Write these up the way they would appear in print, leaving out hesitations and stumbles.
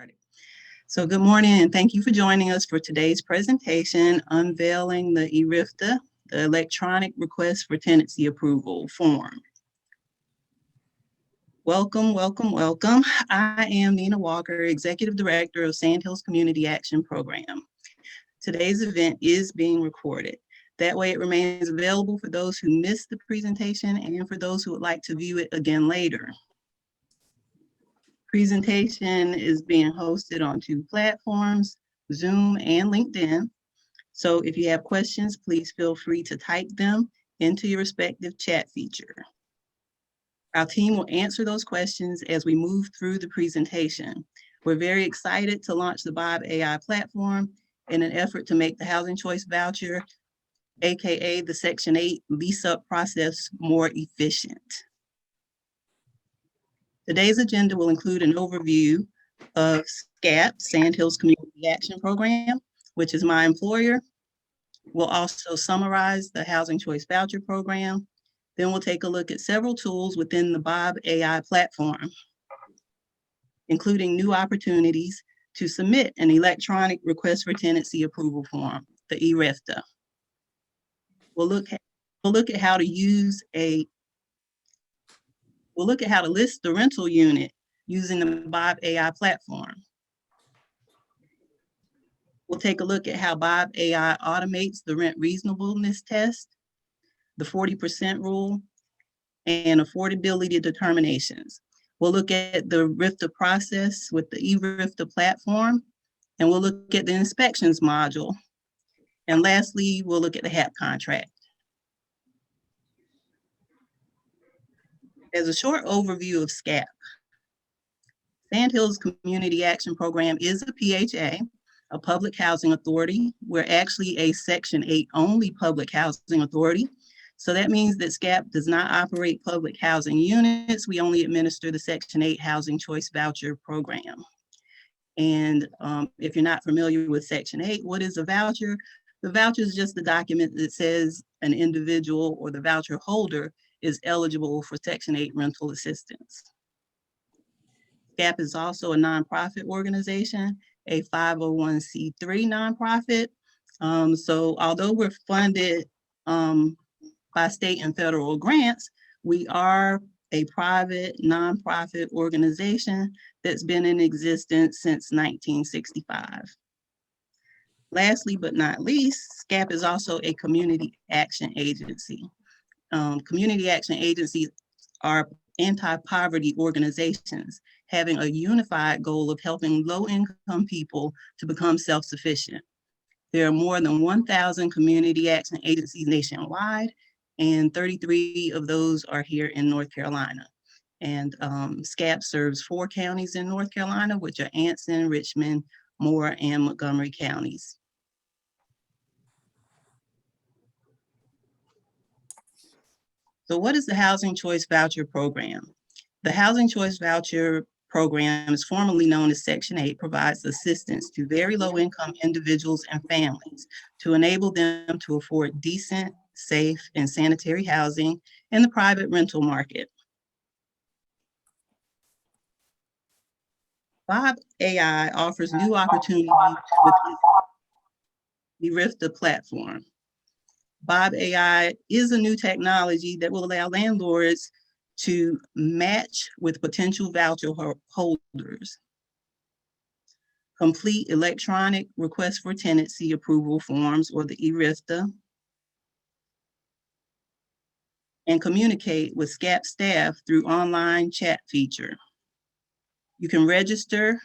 Started. So good morning and thank you for joining us for today's presentation, Unveiling the eRFTA, the Electronic Request for Tenancy Approval form. Welcome, welcome, welcome. I am Nina Walker, Executive Director of Sandhills Community Action Program. Today's event is being recorded. That way it remains available for those who missed the presentation and for those who would like to view it again later. Presentation is being hosted on 2 platforms, Zoom and LinkedIn. So if you have questions, please feel free to type them into your respective chat feature. Our team will answer those questions as we move through the presentation. We're very excited to launch the Bob.ai platform in an effort to make the Housing Choice Voucher, AKA the Section 8 lease-up process, more efficient. Today's agenda will include an overview of SCAP, Sandhills Community Action Program, which is my employer. We'll also summarize the Housing Choice Voucher Program. Then we'll take a look at several tools within the Bob.ai platform, including new opportunities to submit an electronic request for tenancy approval form, the eRFTA. We'll look at how to use We'll look at how to list the rental unit using the Bob.ai platform. We'll take a look at how Bob.ai automates the rent reasonableness test, the 40% rule, and affordability determinations. We'll look at the RFTA process with the eRFTA platform, and we'll look at the inspections module. And lastly, we'll look at the HAP contract. As a short overview of SCAP, Sandhills Community Action Program is a PHA, a public housing authority. We're actually a Section 8 only public housing authority. So that means that SCAP does not operate public housing units. We only administer the Section 8 Housing Choice Voucher Program. And if you're not familiar with Section 8, what is a voucher? The voucher is just the document that says an individual or the voucher holder is eligible for Section 8 rental assistance. SCAP is also a nonprofit organization, a 501c3 nonprofit. So although we're funded by state and federal grants, we are a private nonprofit organization that's been in existence since 1965. Lastly, but not least, SCAP is also a community action agency. Community action agencies are anti-poverty organizations having a unified goal of helping low-income people to become self-sufficient. There are more than 1,000 community action agencies nationwide, and 33 of those are here in North Carolina. And SCAP serves 4 counties in North Carolina, which are Anson, Richmond, Moore, and Montgomery counties. So what is the Housing Choice Voucher Program? The Housing Choice Voucher Program is formerly known as Section 8, provides assistance to very low-income individuals and families to enable them to afford decent, safe, and sanitary housing in the private rental market. Bob.ai offers new opportunities with the eRFTA platform. Bob.ai is a new technology that will allow landlords to match with potential voucher holders, complete electronic request for tenancy approval forms, or the eRFTA, and communicate with SCAP staff through online chat feature. You can register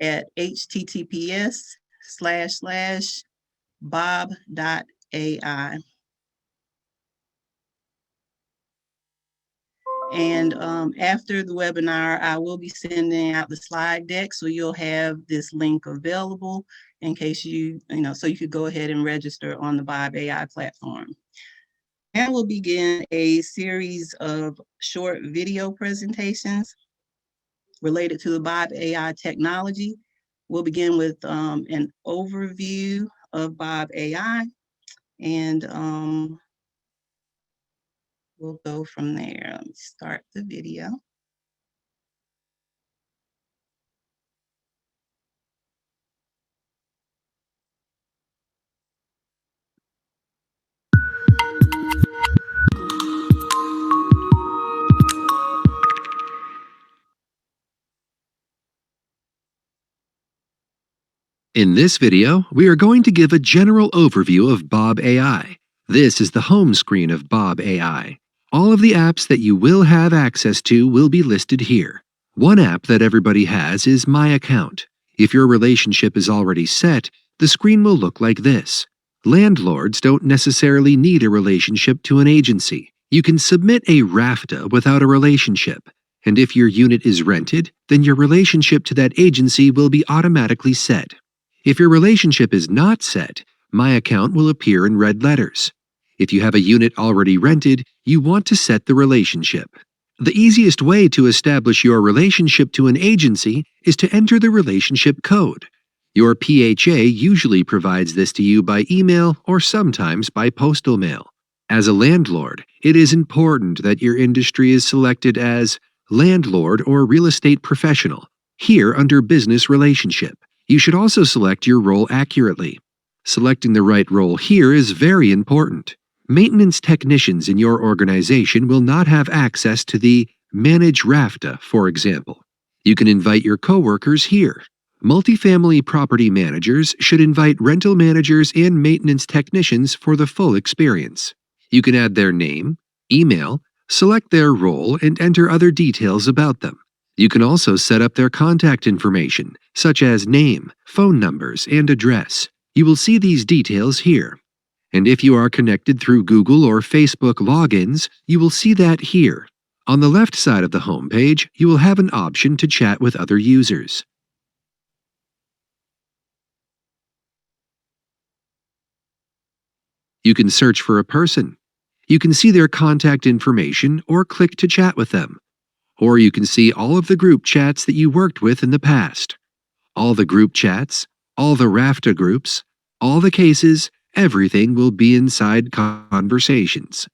at https://bob.ai. And after the webinar, I will be sending out the slide deck, so you'll have this link available in case so you could go ahead and register on the Bob.ai platform. And we'll begin a series of short video presentations related to the Bob.ai technology. We'll begin with an overview of Bob.ai, and we'll go from there. Let me start the video. In this video, we are going to give a general overview of Bob.ai. This is the home screen of Bob.ai. All of the apps that you will have access to will be listed here. One app that everybody has is My Account. If your relationship is already set, the screen will look like this. Landlords don't necessarily need a relationship to an agency. You can submit a eRFTA without a relationship. And if your unit is rented, then your relationship to that agency will be automatically set. If your relationship is not set, My Account will appear in red letters. If you have a unit already rented, you want to set the relationship. The easiest way to establish your relationship to an agency is to enter the relationship code. Your PHA usually provides this to you by email or sometimes by postal mail. As a landlord, it is important that your industry is selected as landlord or real estate professional, here under business relationship. You should also select your role accurately. Selecting the right role here is very important. Maintenance technicians in your organization will not have access to the Manage eRFTA, for example. You can invite your coworkers here. Multifamily property managers should invite rental managers and maintenance technicians for the full experience. You can add their name, email, select their role, and enter other details about them. You can also set up their contact information, such as name, phone numbers, and address. You will see these details here. And if you are connected through Google or Facebook logins, you will see that here. On the left side of the home page, you will have an option to chat with other users. You can search for a person. You can see their contact information or click to chat with them. Or you can see all of the group chats that you worked with in the past. All the group chats, all the eRFTA groups, all the cases, everything will be inside conversations.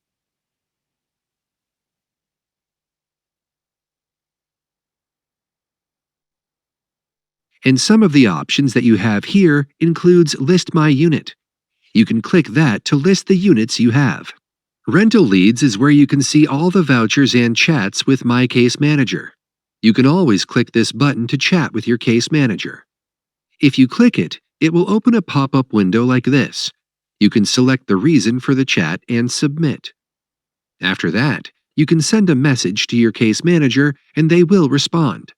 And some of the options that you have here includes List My Unit. You can click that to list the units you have. Rental Leads is where you can see all the vouchers and chats with My Case Manager. You can always click this button to chat with your case manager. If you click it, it will open a pop-up window like this. You can select the reason for the chat and submit. After that, you can send a message to your case manager and they will respond.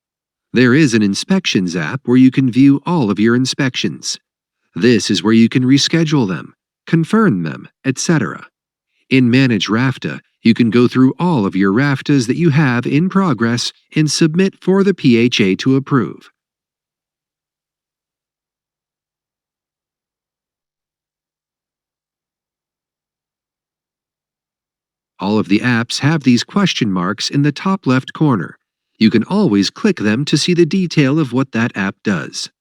There is an Inspections app where you can view all of your inspections. This is where you can reschedule them, confirm them, etc. In Manage eRFTA, you can go through all of your eRFTAs that you have in progress and submit for the PHA to approve. All of the apps have these question marks in the top left corner. You can always click them to see the detail of what that app does.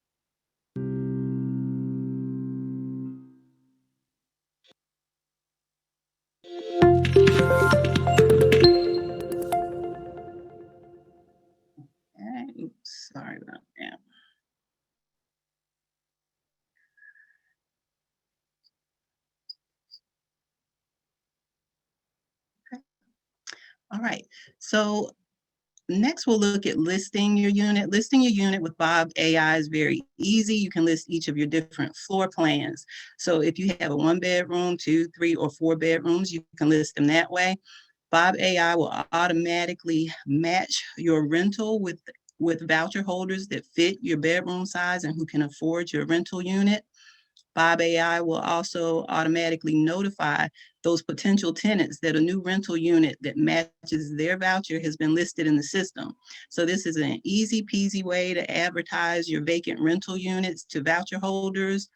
Oops, sorry about that. Okay. All right. So next, we'll look at listing your unit. Listing your unit with Bob.ai is very easy. You can list each of your different floor plans. So if you have a 1-bedroom, 2, 3, or 4 bedrooms, you can list them that way. Bob.ai will automatically match your rental with voucher holders that fit your bedroom size and who can afford your rental unit. Bob.ai will also automatically notify those potential tenants that a new rental unit that matches their voucher has been listed in the system. So this is an easy peasy way to advertise your vacant rental units to voucher holders.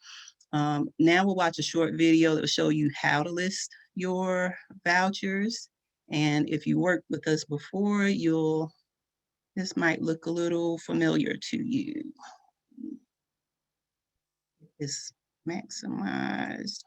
Now we'll watch a short video that will show you how to list your vouchers. And if you worked with us before, this might look a little familiar to you. It's maximized.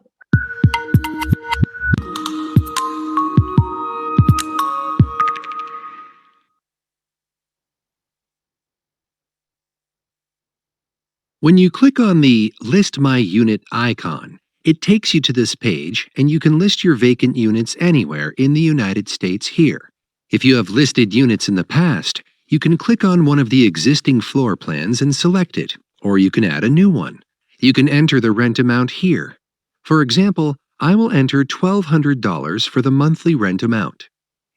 When you click on the List My Unit icon, it takes you to this page and you can list your vacant units anywhere in the United States here. If you have listed units in the past, you can click on one of the existing floor plans and select it, or you can add a new one. You can enter the rent amount here. For example, I will enter $1,200 for the monthly rent amount.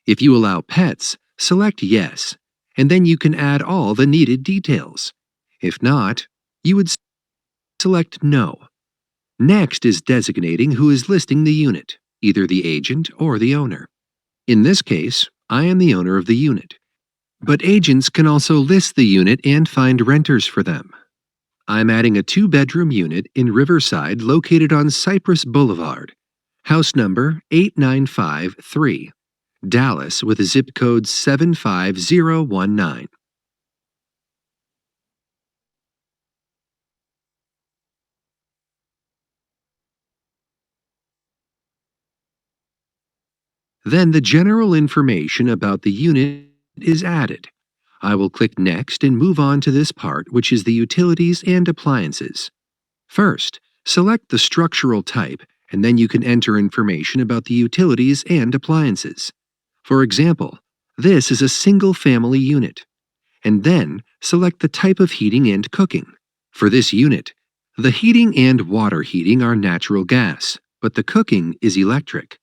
If you allow pets, select Yes, and then you can add all the needed details. If not, you would select No. Next is designating who is listing the unit, either the agent or the owner. In this case, I am the owner of the unit. But agents can also list the unit and find renters for them. I'm adding a 2-bedroom unit in Riverside located on Cypress Boulevard, house number 8953, Dallas with a zip code 75019. Then the general information about the unit is added. I will click Next and move on to this part, which is the utilities and appliances. First, select the structural type, and then you can enter information about the utilities and appliances. For example, this is a single-family unit. And then select the type of heating and cooking. For this unit, the heating and water heating are natural gas, but the cooking is electric.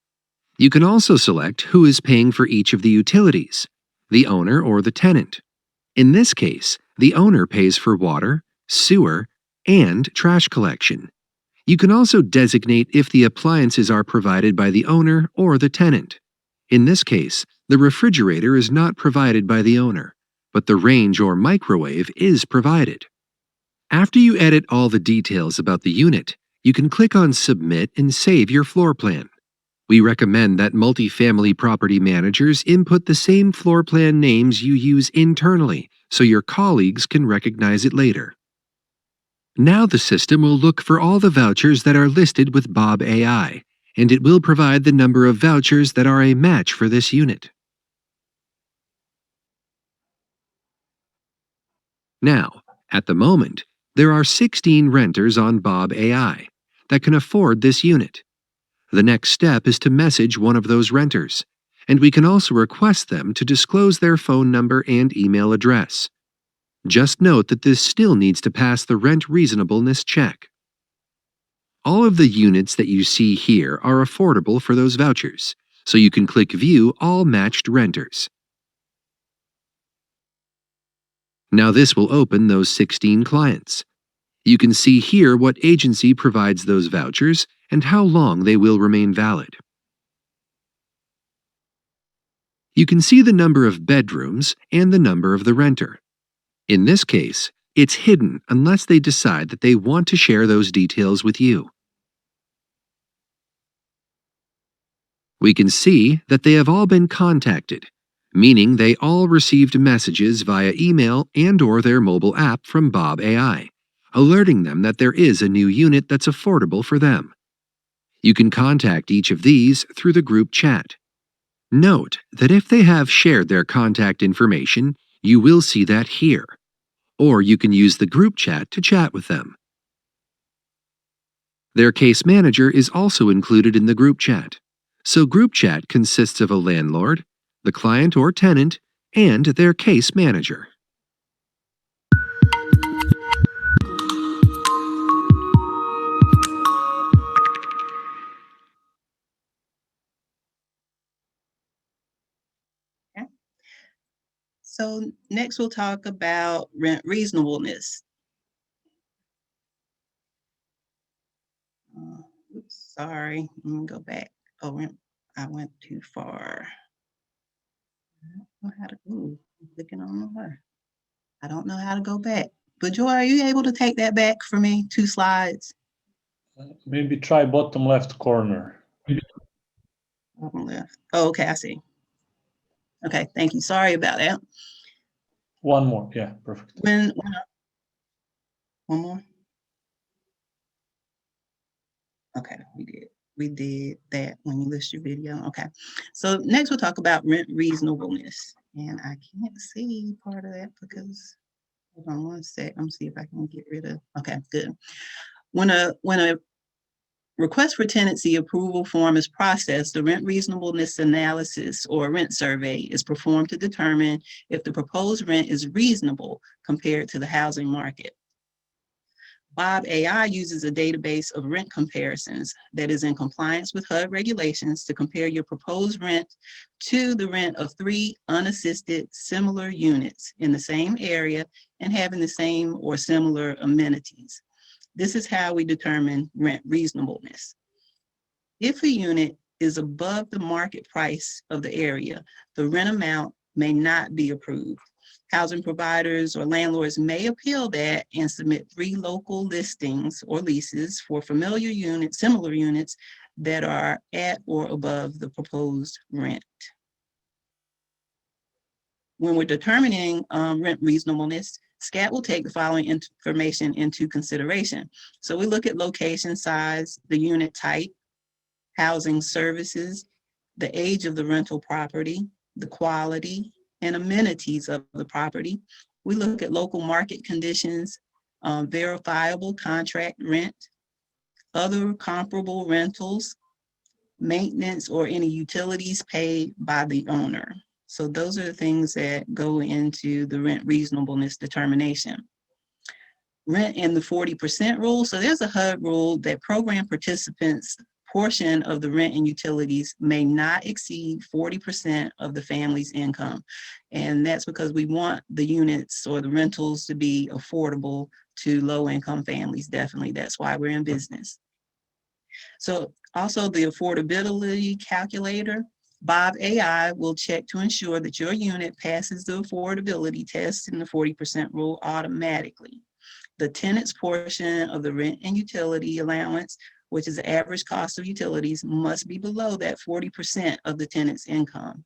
You can also select who is paying for each of the utilities, the owner or the tenant. In this case, the owner pays for water, sewer, and trash collection. You can also designate if the appliances are provided by the owner or the tenant. In this case, the refrigerator is not provided by the owner, but the range or microwave is provided. After you edit all the details about the unit, you can click on Submit and save your floor plan. We recommend that multifamily property managers input the same floor plan names you use internally so your colleagues can recognize it later. Now the system will look for all the vouchers that are listed with Bob.ai, and it will provide the number of vouchers that are a match for this unit. Now, at the moment, there are 16 renters on Bob.ai that can afford this unit. The next step is to message one of those renters, and we can also request them to disclose their phone number and email address. Just note that this still needs to pass the rent reasonableness check. All of the units that you see here are affordable for those vouchers, so you can click View All Matched Renters. Now this will open those 16 clients. You can see here what agency provides those vouchers and how long they will remain valid. You can see the number of bedrooms and the number of the renter. In this case, it's hidden unless they decide that they want to share those details with you. We can see that they have all been contacted, meaning they all received messages via email and/or their mobile app from Bob.ai, alerting them that there is a new unit that's affordable for them. You can contact each of these through the group chat. Note that if they have shared their contact information, you will see that here, or you can use the group chat to chat with them. Their case manager is also included in the group chat. So group chat consists of a landlord, the client or tenant, and their case manager. Okay. So next we'll talk about rent reasonableness. Oops, sorry, let me go back. Oh, I went too far. I don't know how to, I'm clicking on the word. I don't know how to go back. But Joy, are you able to take that back for me? 2 slides? Maybe try bottom left corner. Bottom left. Oh, okay, I see. Okay, thank you. Sorry about that. One more, yeah, perfect. One more? Okay, we did that when you list your video. Okay, so next we'll talk about rent reasonableness. And I can't see part of that because, hold on one sec. I'm see if I can get rid of, okay, good. When a request for tenancy approval form is processed, the rent reasonableness analysis or rent survey is performed to determine if the proposed rent is reasonable compared to the housing market. Bob AI uses a database of rent comparisons that is in compliance with HUD regulations to compare your proposed rent to the rent of 3 unassisted similar units in the same area and having the same or similar amenities. This is how we determine rent reasonableness. If a unit is above the market price of the area, the rent amount may not be approved. Housing providers or landlords may appeal that and submit 3 local listings or leases for familiar units, similar units that are at or above the proposed rent. When we're determining rent reasonableness, SCAP will take the following information into consideration. So we look at location, size, the unit type, housing services, the age of the rental property, the quality and amenities of the property. We look at local market conditions, verifiable contract rent, other comparable rentals, maintenance or any utilities paid by the owner. So those are the things that go into the rent reasonableness determination. Rent in the 40% rule. So there's a HUD rule that program participants' portion of the rent and utilities may not exceed 40% of the family's income. And that's because we want the units or the rentals to be affordable to low-income families. Definitely, that's why we're in business. So also the affordability calculator, Bob AI will check to ensure that your unit passes the affordability test in the 40% rule automatically. The tenant's portion of the rent and utility allowance, which is the average cost of utilities, must be below that 40% of the tenant's income.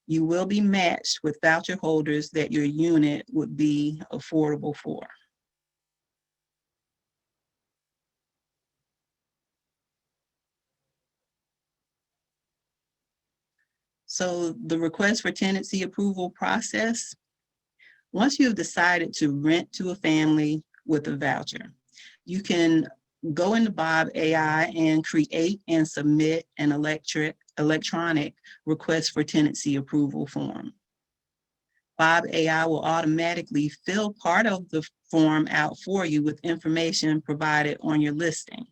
You will be matched with voucher holders that your unit would be affordable for. So the request for tenancy approval process, once you have decided to rent to a family with a voucher, you can go into Bob AI and create and submit an electronic request for tenancy approval form. Bob AI will automatically fill part of the form out for you with information provided on your listing.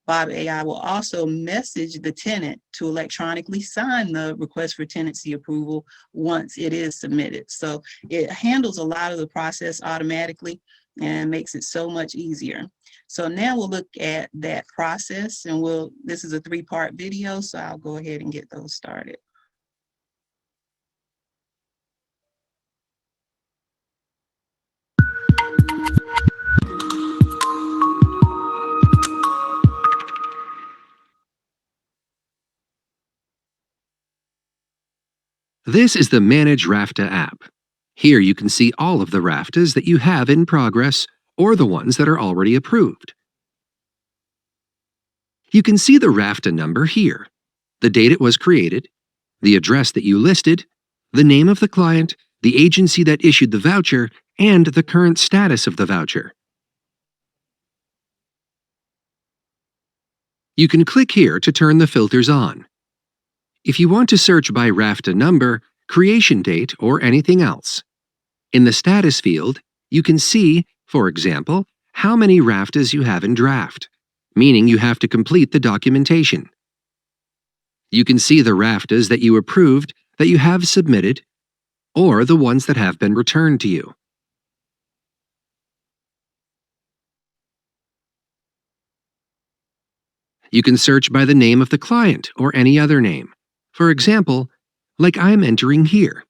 Bob AI will also message the tenant to electronically sign the request for tenancy approval once it is submitted. So it handles a lot of the process automatically and makes it so much easier. So now we'll look at that process, and this is a 3-part video, so I'll go ahead and get those started. This is the Manage RAFTA app. Here you can see all of the RAFTAs that you have in progress or the ones that are already approved. You can see the RAFTA number here, the date it was created, the address that you listed, the name of the client, the agency that issued the voucher, and the current status of the voucher. You can click here to turn the filters on. If you want to search by RAFTA number, creation date, or anything else, in the status field, you can see, for example, how many RAFTAs you have in draft, meaning you have to complete the documentation. You can see the RAFTAs that you approved that you have submitted, or the ones that have been returned to you. You can search by the name of the client or any other name. For example, like I'm entering here.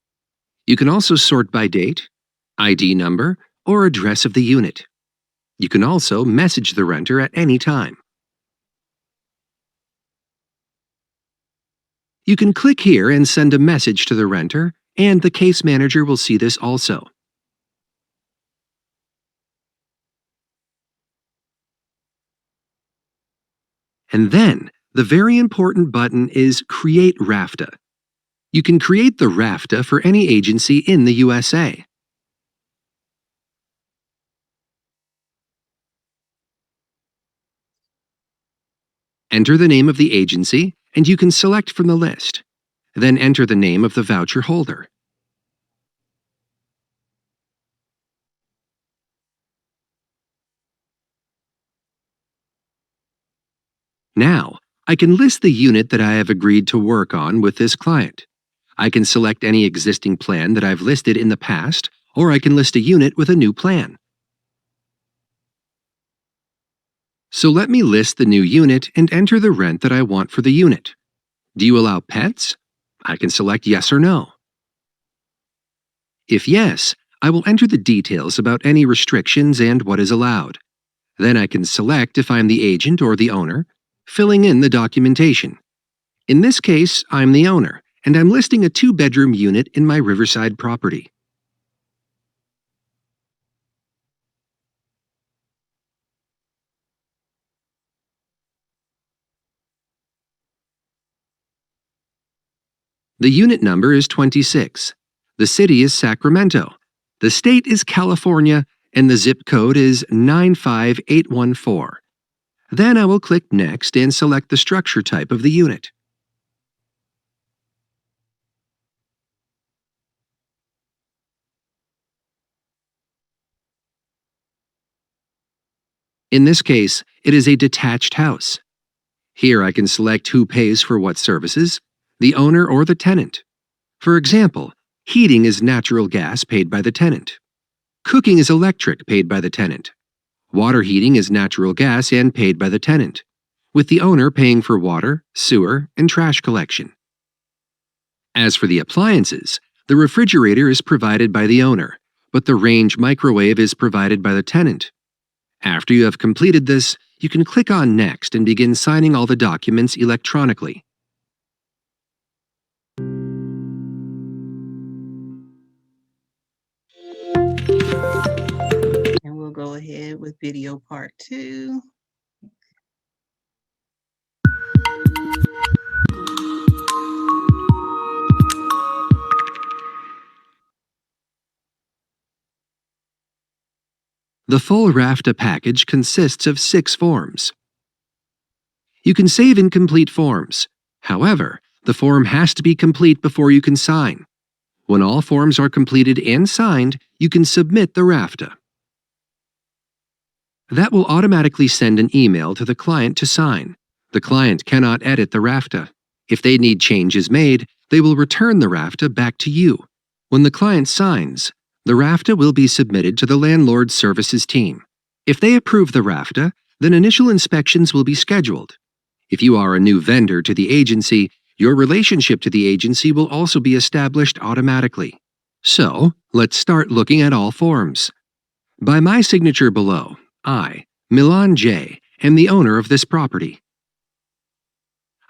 You can also sort by date, ID number, or address of the unit. You can also message the renter at any time. You can click here and send a message to the renter, and the case manager will see this also. And then, the very important button is Create RAFTA. You can create the RAFTA for any agency in the USA. Enter the name of the agency, and you can select from the list. Then enter the name of the voucher holder. Now, I can list the unit that I have agreed to work on with this client. I can select any existing plan that I've listed in the past, or I can list a unit with a new plan. So let me list the new unit and enter the rent that I want for the unit. Do you allow pets? I can select yes or no. If yes, I will enter the details about any restrictions and what is allowed. Then I can select if I'm the agent or the owner, filling in the documentation. In this case, I'm the owner, and I'm listing a 2-bedroom unit in my Riverside property. The unit number is 26. The city is Sacramento. The state is California, and the zip code is 95814. Then I will click Next and select the structure type of the unit. In this case, it is a detached house. Here I can select who pays for what services, the owner or the tenant. For example, heating is natural gas paid by the tenant. Cooking is electric paid by the tenant. Water heating is natural gas and paid by the tenant, with the owner paying for water, sewer, and trash collection. As for the appliances, the refrigerator is provided by the owner, but the range microwave is provided by the tenant. After you have completed this, you can click on Next and begin signing all the documents electronically. And we'll go ahead with video part 2. The full eRFTA package consists of 6 forms. You can save incomplete forms. However, the form has to be complete before you can sign. When all forms are completed and signed, you can submit the eRFTA. That will automatically send an email to the client to sign. The client cannot edit the eRFTA. If they need changes made, they will return the eRFTA back to you. When the client signs, the eRFTA will be submitted to the Landlord Services team. If they approve the eRFTA, then initial inspections will be scheduled. If you are a new vendor to the agency, your relationship to the agency will also be established automatically. So, let's start looking at all forms. By my signature below, I, Milan J., am the owner of this property.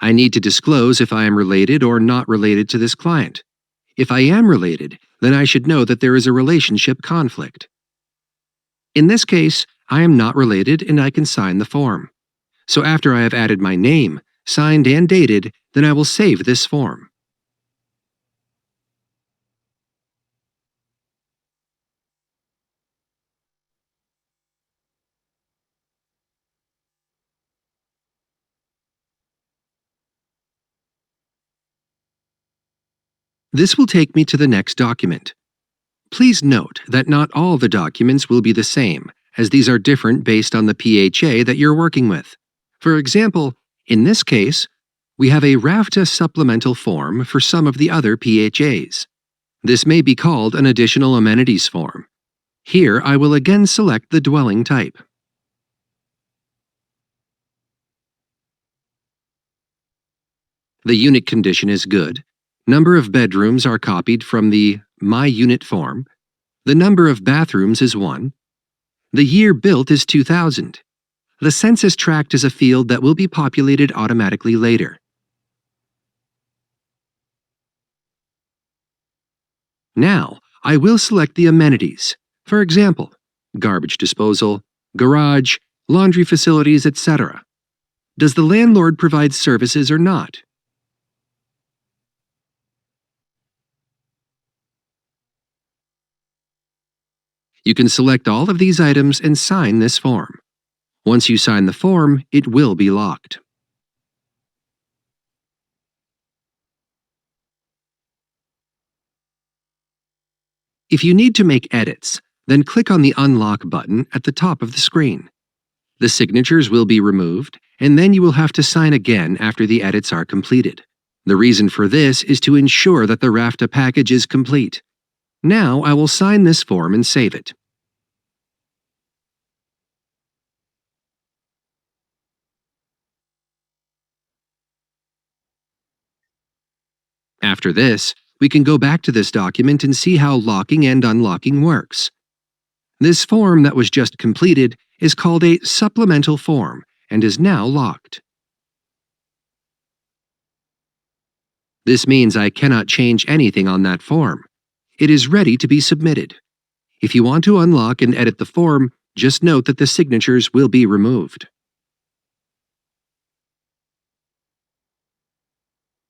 I need to disclose if I am related or not related to this client. If I am related, then I should know that there is a relationship conflict. In this case, I am not related and I can sign the form. So after I have added my name, signed and dated, then I will save this form. This will take me to the next document. Please note that not all the documents will be the same, as these are different based on the PHA that you're working with. For example, in this case, we have a eRFTA supplemental form for some of the other PHAs. This may be called an additional amenities form. Here I will again select the dwelling type. The unit condition is good. Number of bedrooms are copied from the My Unit form. The number of bathrooms is 1. The year built is 2000. The census tract is a field that will be populated automatically later. Now, I will select the amenities. For example, garbage disposal, garage, laundry facilities, etc. Does the landlord provide services or not? You can select all of these items and sign this form. Once you sign the form, it will be locked. If you need to make edits, then click on the Unlock button at the top of the screen. The signatures will be removed, and then you will have to sign again after the edits are completed. The reason for this is to ensure that the RFTA package is complete. Now I will sign this form and save it. After this, we can go back to this document and see how locking and unlocking works. This form that was just completed is called a supplemental form and is now locked. This means I cannot change anything on that form. It is ready to be submitted. If you want to unlock and edit the form, just note that the signatures will be removed.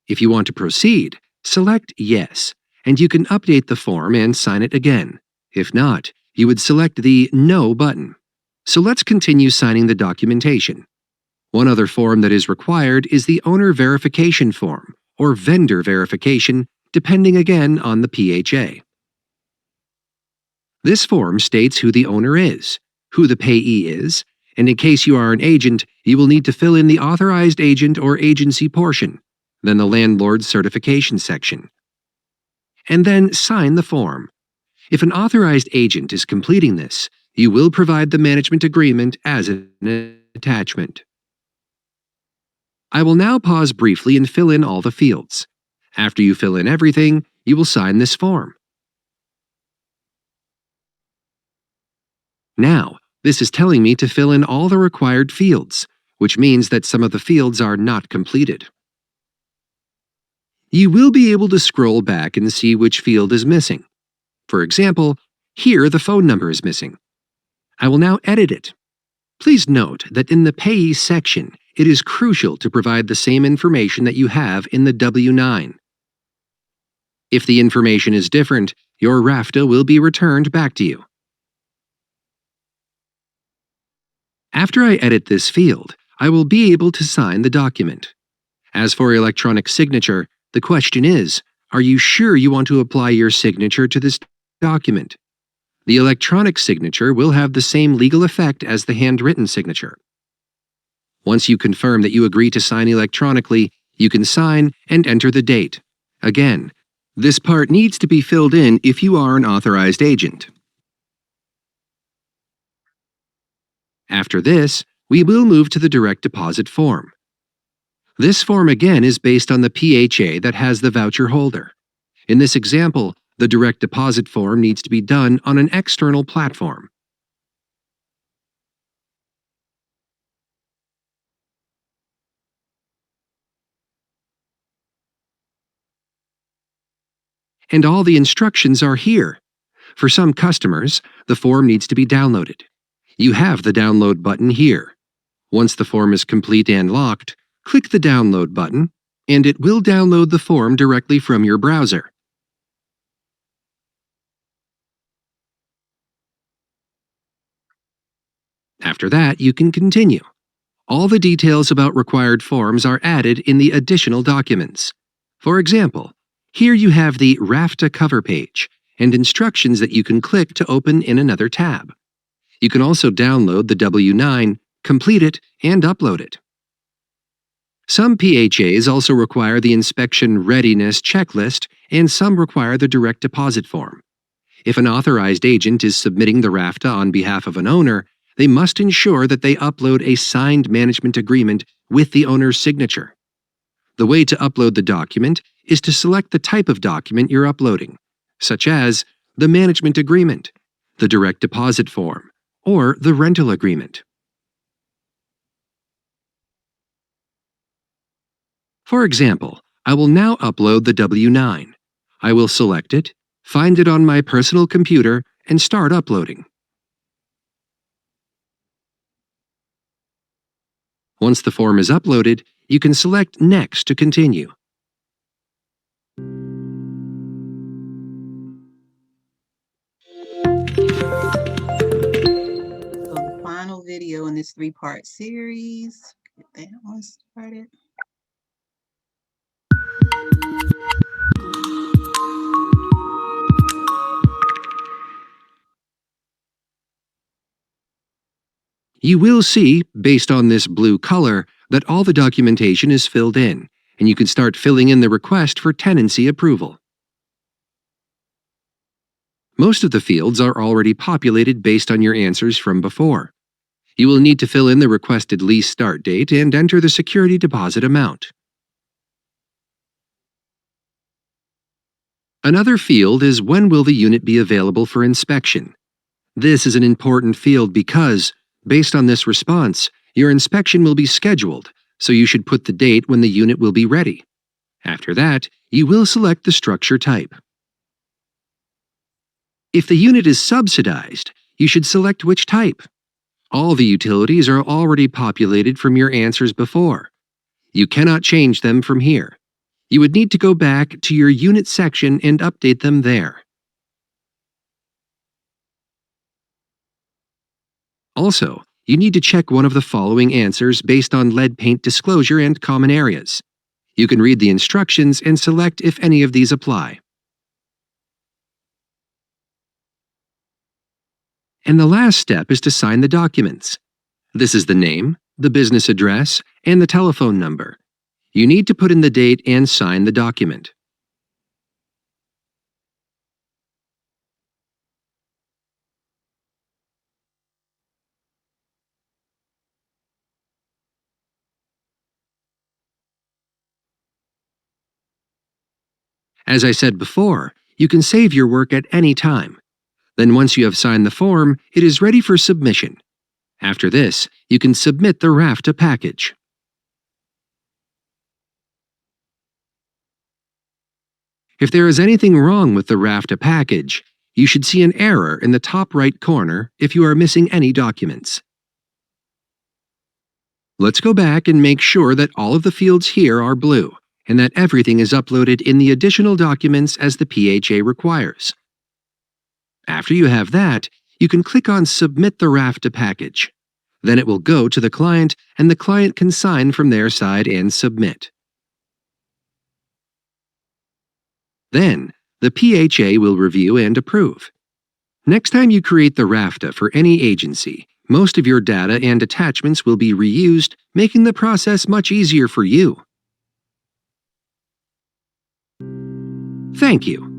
If you want to proceed, select Yes, and you can update the form and sign it again. If not, you would select the No button. So let's continue signing the documentation. One other form that is required is the owner verification form, or vendor verification, depending again on the PHA. This form states who the owner is, who the payee is, and in case you are an agent, you will need to fill in the authorized agent or agency portion, then the landlord certification section, and then sign the form. If an authorized agent is completing this, you will provide the management agreement as an attachment. I will now pause briefly and fill in all the fields. After you fill in everything, you will sign this form. Now, this is telling me to fill in all the required fields, which means that some of the fields are not completed. You will be able to scroll back and see which field is missing. For example, here the phone number is missing. I will now edit it. Please note that in the Payee section, it is crucial to provide the same information that you have in the W-9. If the information is different, your RFTA will be returned back to you. After I edit this field, I will be able to sign the document. As for electronic signature, the question is, are you sure you want to apply your signature to this document? The electronic signature will have the same legal effect as the handwritten signature. Once you confirm that you agree to sign electronically, you can sign and enter the date. Again, this part needs to be filled in if you are an authorized agent. After this, we will move to the direct deposit form. This form again is based on the PHA that has the voucher holder. In this example, the direct deposit form needs to be done on an external platform. And all the instructions are here. For some customers, the form needs to be downloaded. You have the download button here. Once the form is complete and locked, click the download button, and it will download the form directly from your browser. After that, you can continue. All the details about required forms are added in the additional documents. For example, here you have the RFTA cover page and instructions that you can click to open in another tab. You can also download the W-9, complete it, and upload it. Some PHAs also require the inspection readiness checklist, and some require the direct deposit form. If an authorized agent is submitting the RFTA on behalf of an owner, they must ensure that they upload a signed management agreement with the owner's signature. The way to upload the document is to select the type of document you're uploading, such as the management agreement, the direct deposit form, or the rental agreement. For example, I will now upload the W-9. I will select it, find it on my personal computer, and start uploading. Once the form is uploaded, you can select Next to continue. So the final video in this 3-part series. Get that one started. You will see, based on this blue color, that all the documentation is filled in, and you can start filling in the request for tenancy approval. Most of the fields are already populated based on your answers from before. You will need to fill in the requested lease start date and enter the security deposit amount. Another field is when will the unit be available for inspection. This is an important field because, based on this response, your inspection will be scheduled, so you should put the date when the unit will be ready. After that, you will select the structure type. If the unit is subsidized, you should select which type. All the utilities are already populated from your answers before. You cannot change them from here. You would need to go back to your unit section and update them there. Also, you need to check one of the following answers based on lead paint disclosure and common areas. You can read the instructions and select if any of these apply. And the last step is to sign the documents. This is the name, the business address, and the telephone number. You need to put in the date and sign the document. As I said before, you can save your work at any time. Then once you have signed the form, it is ready for submission. After this, you can submit the eRFTA package. If there is anything wrong with the eRFTA package, you should see an error in the top right corner if you are missing any documents. Let's go back and make sure that all of the fields here are blue and that everything is uploaded in the additional documents as the PHA requires. After you have that, you can click on Submit the eRFTA package. Then it will go to the client and the client can sign from their side and submit. Then, the PHA will review and approve. Next time you create the eRFTA for any agency, most of your data and attachments will be reused, making the process much easier for you. Thank you.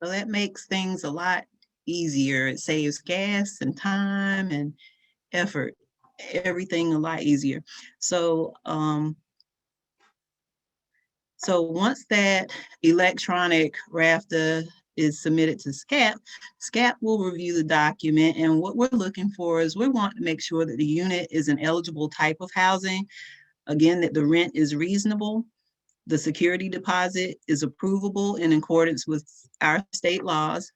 So that makes things a lot easier. It saves gas and time and effort, everything a lot easier. So, so once that electronic eRFTA is submitted to SCAP, SCAP will review the document, and what we're looking for is we want to make sure that the unit is an eligible type of housing, again, that the rent is reasonable, the security deposit is approvable in accordance with our state laws,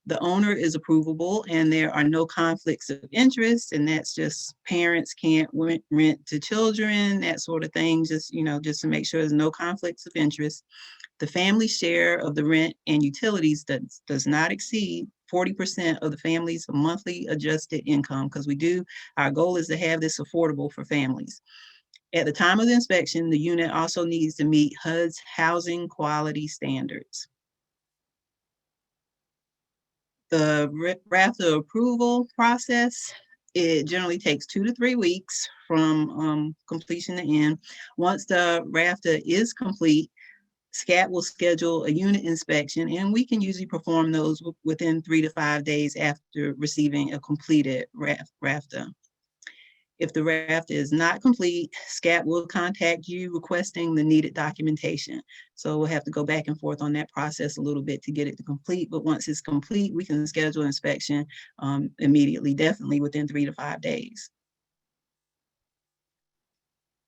the owner is approvable, and there are no conflicts of interest, and that's just parents can't rent to children, that sort of thing, just, just to make sure there's no conflicts of interest. The family share of the rent and utilities does not exceed 40% of the family's monthly adjusted income, because our goal is to have this affordable for families. At the time of the inspection, the unit also needs to meet HUD's housing quality standards. The eRFTA approval process, it generally takes 2 to 3 weeks from completion to end. Once the eRFTA is complete, SCAP will schedule a unit inspection, and we can usually perform those within 3 to 5 days after receiving a completed eRFTA. If the eRFTA is not complete, SCAP will contact you requesting the needed documentation. So we'll have to go back and forth on that process a little bit to get it to complete. But once it's complete, we can schedule inspection immediately, definitely within 3 to 5 days.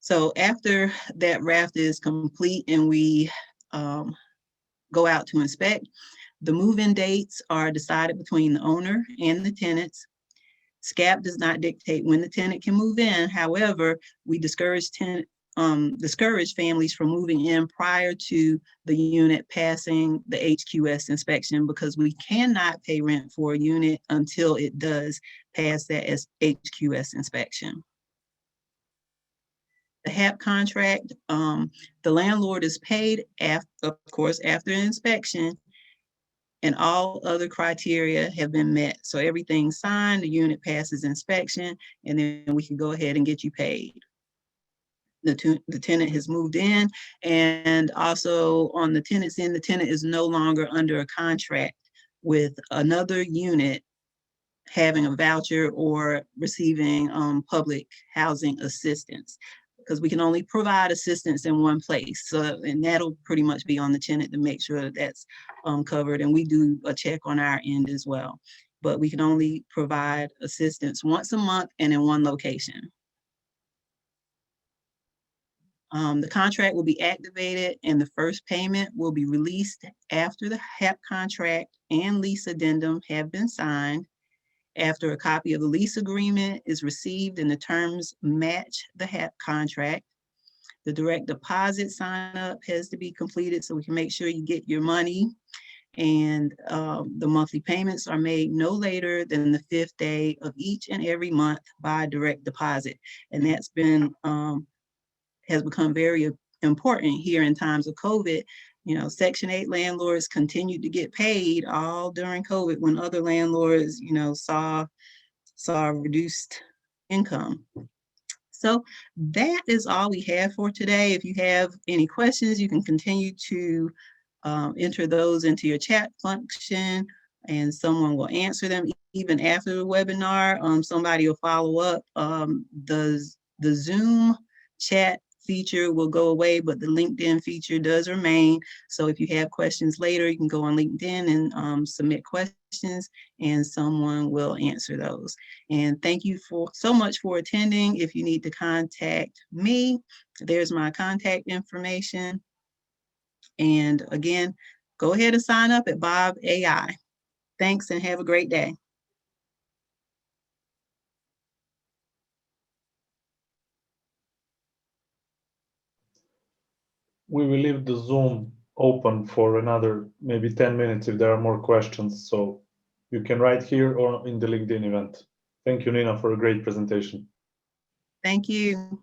So after that eRFTA is complete and we go out to inspect, the move-in dates are decided between the owner and the tenants. SCAP does not dictate when the tenant can move in. However, we discourage families from moving in prior to the unit passing the HQS inspection, because we cannot pay rent for a unit until it does pass that HQS inspection. The HAP contract, the landlord is paid, of course, after inspection, and all other criteria have been met. So everything's signed, the unit passes inspection, and then we can go ahead and get you paid. The tenant has moved in, and also on the tenant's end, the tenant is no longer under a contract with another unit having a voucher or receiving public housing assistance, because we can only provide assistance in one place. So, and that'll pretty much be on the tenant to make sure that that's covered. And we do a check on our end as well. But we can only provide assistance once a month and in one location. The contract will be activated and the first payment will be released after the HAP contract and lease addendum have been signed, after a copy of the lease agreement is received and the terms match the HAP contract. The direct deposit sign up has to be completed so we can make sure you get your money, and the monthly payments are made no later than the 5th day of each and every month by direct deposit. And that's been has become very important here in times of COVID. You know, Section 8 landlords continued to get paid all during COVID when other landlords, you know, saw reduced income. So that is all we have for today. If you have any questions, you can continue to enter those into your chat function and someone will answer them even after the webinar. Somebody will follow up. The Zoom chat feature will go away, but the LinkedIn feature does remain. So if you have questions later, you can go on LinkedIn and submit questions and someone will answer those. And thank you so much for attending. If you need to contact me, there's my contact information. And again, go ahead and sign up at Bob.ai. Thanks and have a great day. We will leave the Zoom open for another maybe 10 minutes if there are more questions. So you can write here or in the LinkedIn event. Thank you, Nina, for a great presentation. Thank you.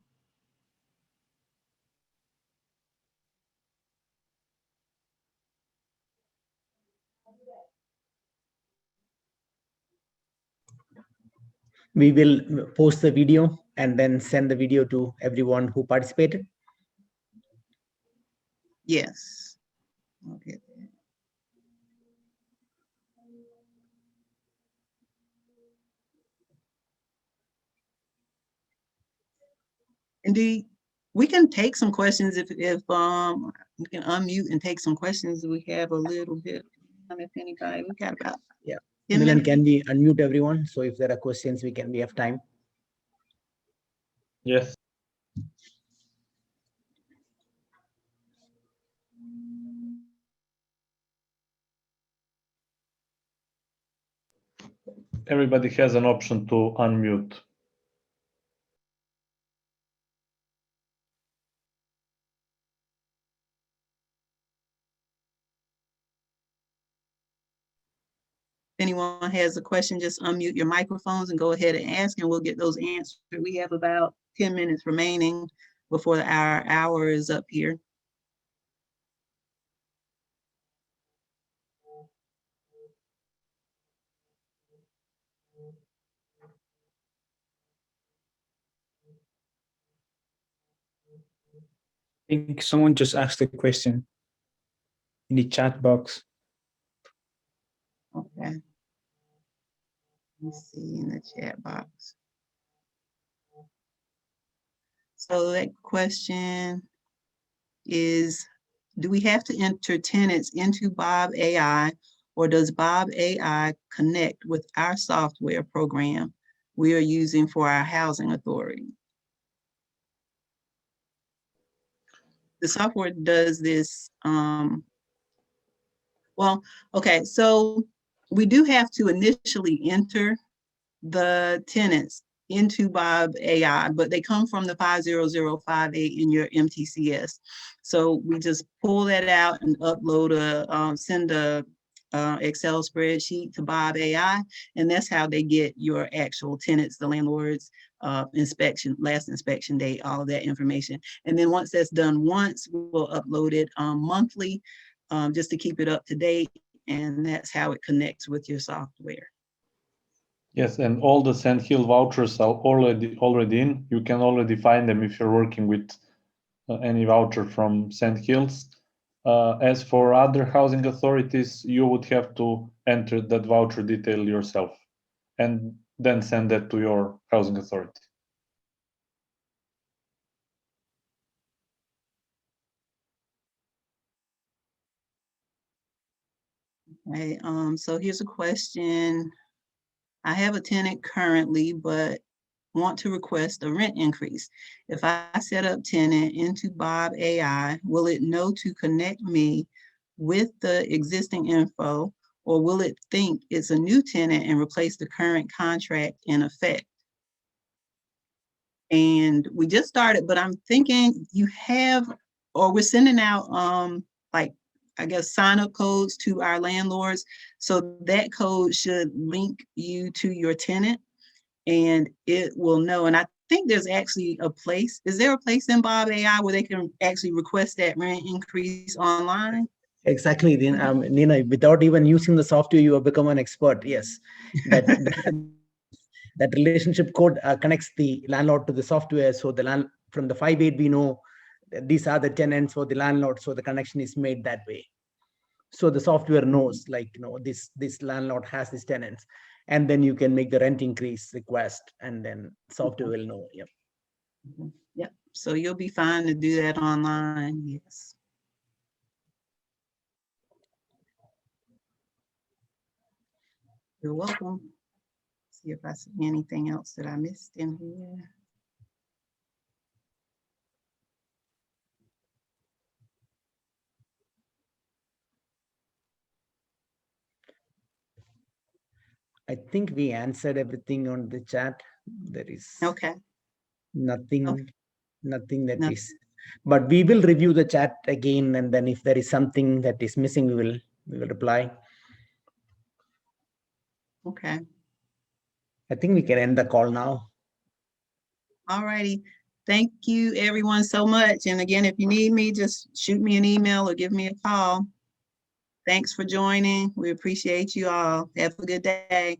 We will post the video and then send the video to everyone who participated. Yes. Okay. Indeed, we can take some questions if we can unmute and take some questions. We have a little bit. If anybody, we got about 10 Milan, minutes. can we unmute everyone? So if there are questions, we have time. Yes. Everybody has an option to unmute. If anyone has a question, just unmute your microphones and go ahead and ask, and we'll get those answered. We have about 10 minutes remaining before our hour is up here. I think someone just asked a question in the chat box. Okay. Let's see in the chat box. So that question is, do we have to enter tenants into Bob.ai, or does Bob.ai connect with our software program we are using for our housing authority? The software does this, well, okay, so we do have to initially enter the tenants into Bob.ai, but they come from the 50058 in your MTCS. So we just pull that out and upload send a Excel spreadsheet to Bob.ai, and that's how they get your actual tenants, the landlords, last inspection date, all of that information. And then once that's done once, we'll upload it monthly, just to keep it up to date. And that's how it connects with your software. Yes, and all the Sandhill vouchers are already in. You can already find them if you're working with any voucher from Sandhills. As for other housing authorities, you would have to enter that voucher detail yourself and then send that to your housing authority. Okay, so here's a question. I have a tenant currently, but want to request a rent increase. If I set up tenant into Bob.ai, will it know to connect me with the existing info, or will it think it's a new tenant and replace the current contract in effect? And we just started, but I'm thinking you have, or we're sending out like, I guess, sign up codes to our landlords. So that code should link you to your tenant and it will know. And I think there's actually a place, is there a place in Bob.ai where they can actually request that rent increase online? Exactly, Nina, without even using the software, you have become an expert. Yes, that that relationship code connects the landlord to the software. So the from the 5.8, we know that these are the tenants for the landlord. So the connection is made that way. So the software knows, like, this landlord has these tenants, and then you can make the rent increase request, and then software will know. Yep. Yep. So you'll be fine to do that online. Yes. You're welcome. See if I see anything else that I missed in here. I think we answered everything on the chat. There is Okay. nothing, Okay. nothing that No. is, but we will review the chat again, and then if there is something that is missing, we will reply. Okay. I think we can end the call now. All righty. Thank you everyone so much. And again, if you need me, just shoot me an email or give me a call. Thanks for joining. We appreciate you all. Have a good day.